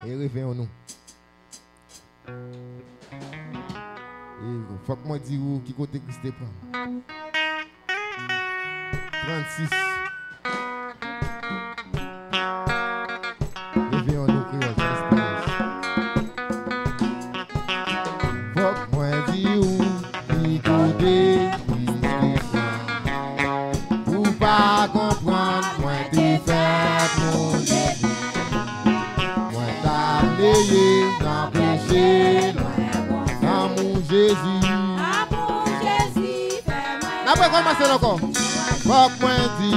Et réveillons nous. Et faut que moi dise qui côté Christ prend. 36. Réveillons nous créoles. Faut que moi dise qui côté Christ prend. Pour pas comprendre moi t'es fait mon début. Moi t'as payé dans péché. Dans mon Jésus. Après commencer encore. Faut que moi dise où,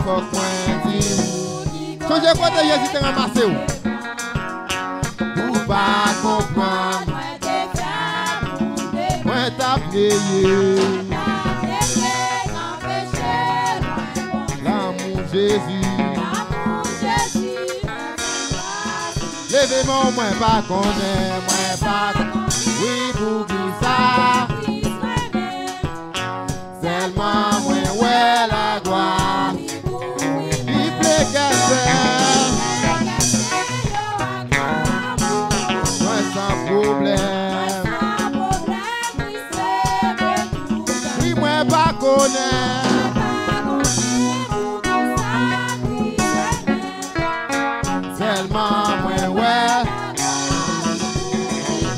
faut que moi dise où. Changez quoi de Jésus t'es ramassé où. Pour pas comprendre. Moi t'as payé. Dans mon Jésus. Levez-moi, moi pas connaître, moi pas connaître. Oui, pour qui ça? Seulement moi, ouais, la gloire. Il plaît qu'elle fait. Moi sans problème. Oui, moi pas connaître. Seulement moi, ouais.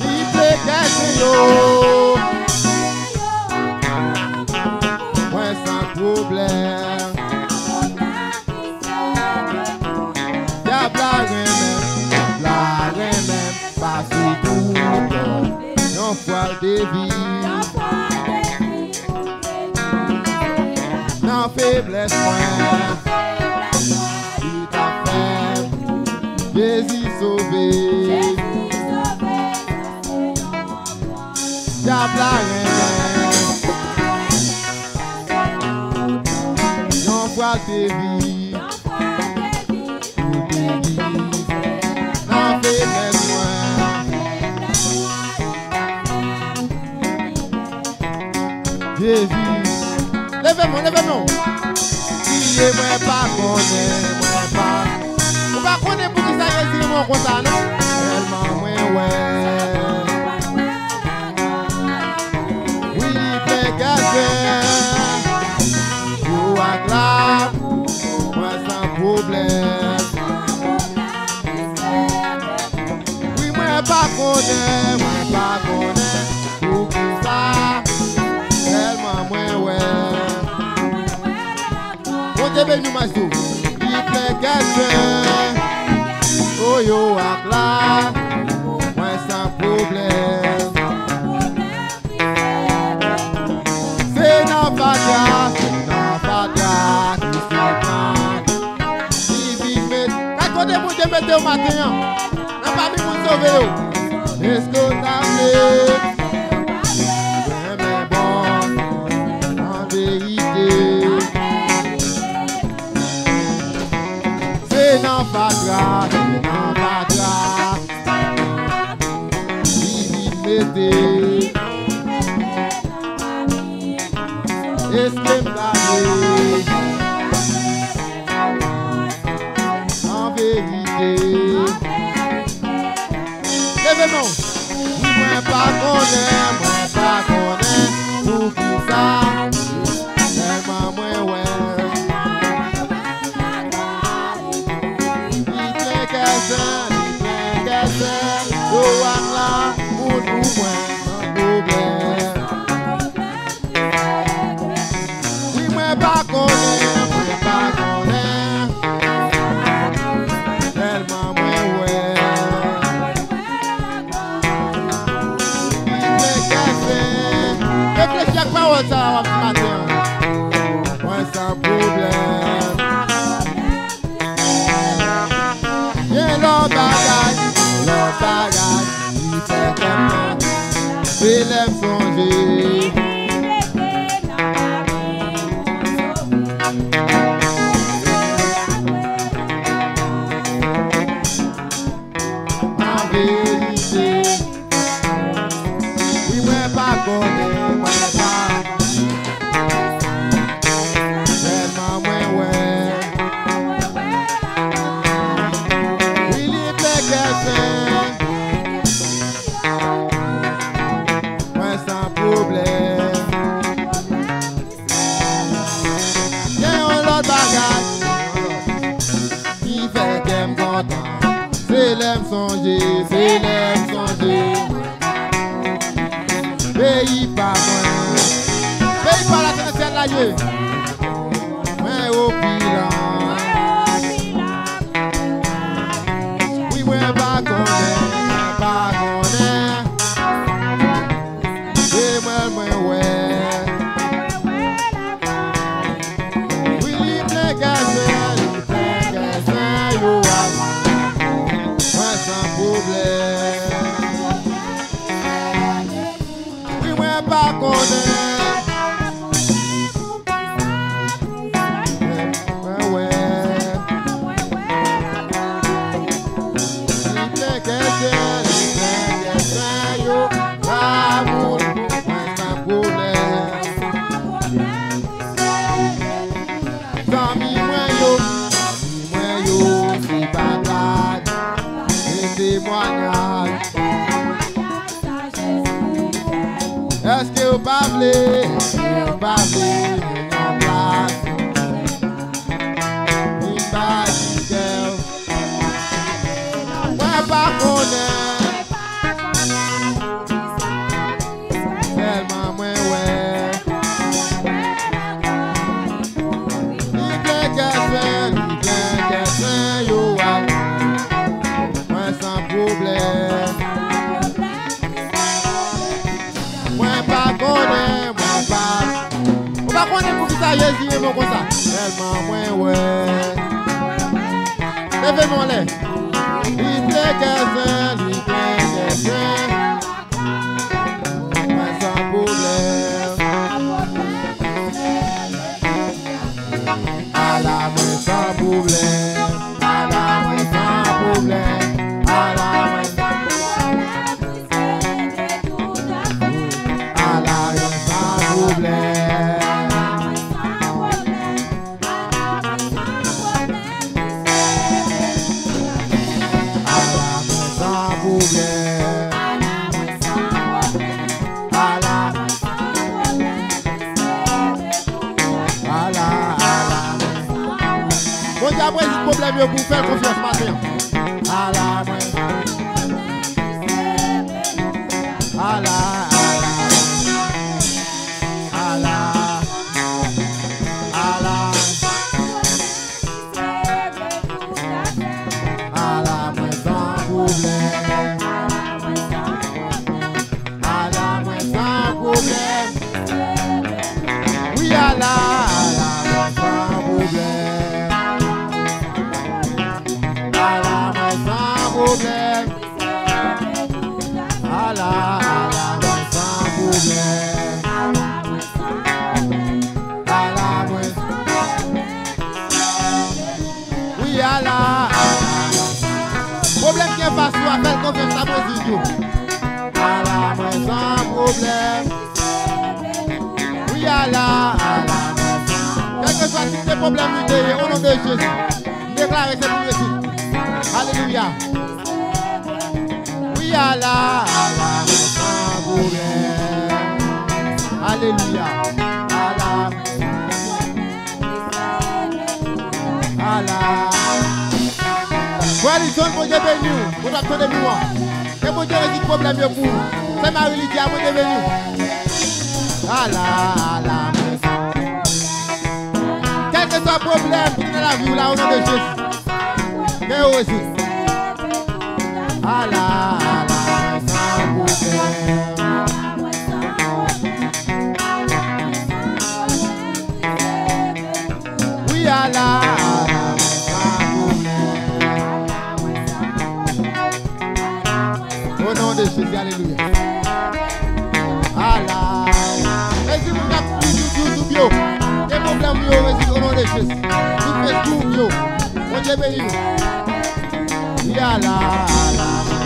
Il plaît qu'elle fait yo. Moi sans problème. Y'a blague même, pas sur tout le temps. Yon foile de vie. Nan faiblesse moi. Tout à fait. Jésus sauvé. Y'a blague yon voile de vie. Nan faiblesse moi. Jésus. Levez-moi, levez-moi. Qui est moi pas connaît, moi pas. Ou pas connaît pour qui ça Jésus mon content non? Tellement moi ouais. Oui, pécateur. Yo acclame, moi sans problème. Oui, moi pas connaît, pour qui ça? Tellement moi ouais. Bon Dieu béni nous il plaît quelqu'un. Oh yo acclame, moi sans problème. C'est non pas qui se prend. Si vite mettre, quand on est pour te mettre au matin, n'a pas mis pour sauver. Est-ce que t'as fait? Non pas grave, il mettez. Est-ce que m'avez en vérité? Levez-moi. Oui, moi pas connaît, pour qui ça? Tellement moi ouais. Yo acclame pour nous moins problème. Oui moi pas connaît, tellement moi ouais. Il fait qu'elle fait. Réfléchis à quoi on ça ce matin. Moi sans problème. Viens l'autre bagaille, il fait tellement. Il aime songer. En vérité, oui, moi pas connaît, moi pas. Tellement moi ouais. Oui, il fait qu'elle fait. Moi sans problème. Y'a un autre bagage qui fait qu'elle me content. C'est l'aime songer, c'est l'aime songer. Pays pas moi, pays pas la terre la Dieu. Moi au bilan. Oui, moi pas connaît. Et moi ouais. Oui, les gars, yo. Moi sans problème. Oui, moi pas connaît. Est-ce que vous parlez? Vous parlez en place? Une base girl. Ouais, pas connaître. Tellement moins ouais. Il plaît qu'elle fait, yo. Moi sans problème. On va connaître pour qui ça Jésus mon comme ça. Tellement moins ouais. Levez-moi les. Il plaît qu'elle moi sans problème. À la main sans problème. À la main sans problème. À la main sans problème. Après, ce problème, vous faire confiance matin. À la main. À la. Problème qui est facile à faire confiance à Brésil. À la main sans problème. Oui, à la quel que soit tous les problèmes au nom de Jésus. Déclarez c'est pour Jésus. Alléluia. Oui, à la main sans problème. Alléluia. À la voilà, ils sont pour Dieu béni. Vous attendez moi. Et pour Dieu, il y a problème pour vous. C'est Marie-Lydia, pour Dieu béni. Allah. Quel que soit le problème, vous dans la vie, là, au nom de Jésus. Mais aussi. Allah, sans problème. Oui, Allah. Au nom de Jésus, alléluia. Allah. Et si vous avez tout bio, les problèmes bio, au nom de Jésus. Tout fait tout bio. Mon Dieu béni. Oui, Allah,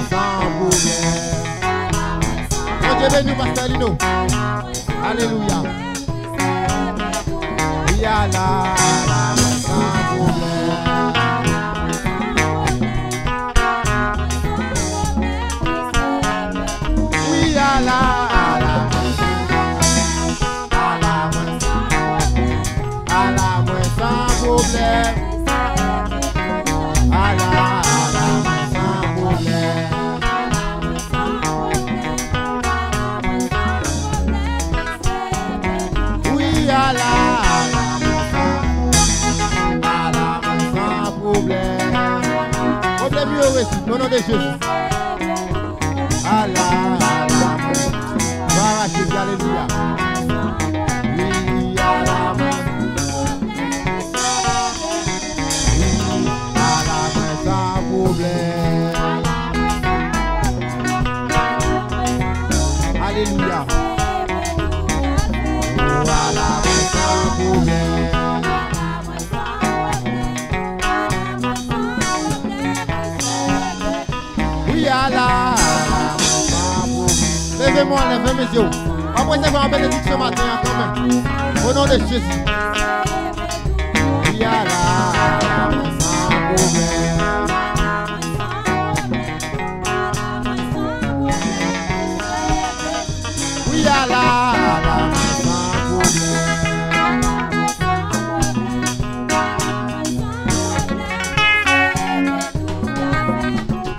sans problème. Mon Dieu béni, Pasteur Lino. Alléluia. Oui, Allah, sans problème. de Jésus. Allah, alléluia. Oui, Allah, sans problème. Alléluia. Allah, sans problème. Oui, Allah. Levez-moi, levez mes yeux. Après, c'est une bénédiction matin quand même. Au nom de Jésus. Oui, Allah, sans problème. Oui, Allah, sans problème.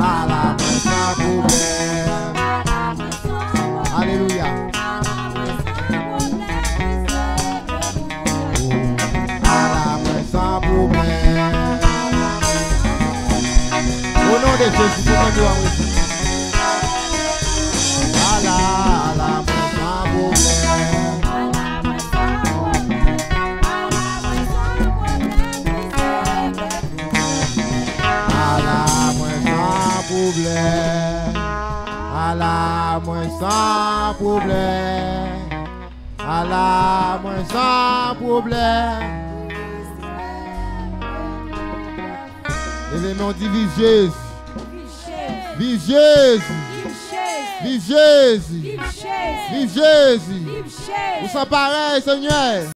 Allah, sans problème. Alléluia. Sans problème. Au nom de Jésus, tout le monde doit aussi. Allah, sans problème. Allah, sans problème. Allah, sans problème. Allah, sans problème. Les amis, on dit vive Jésus. Vive Jésus. Vive Jésus. Vive Jésus. Vous sont pareils, Seigneur.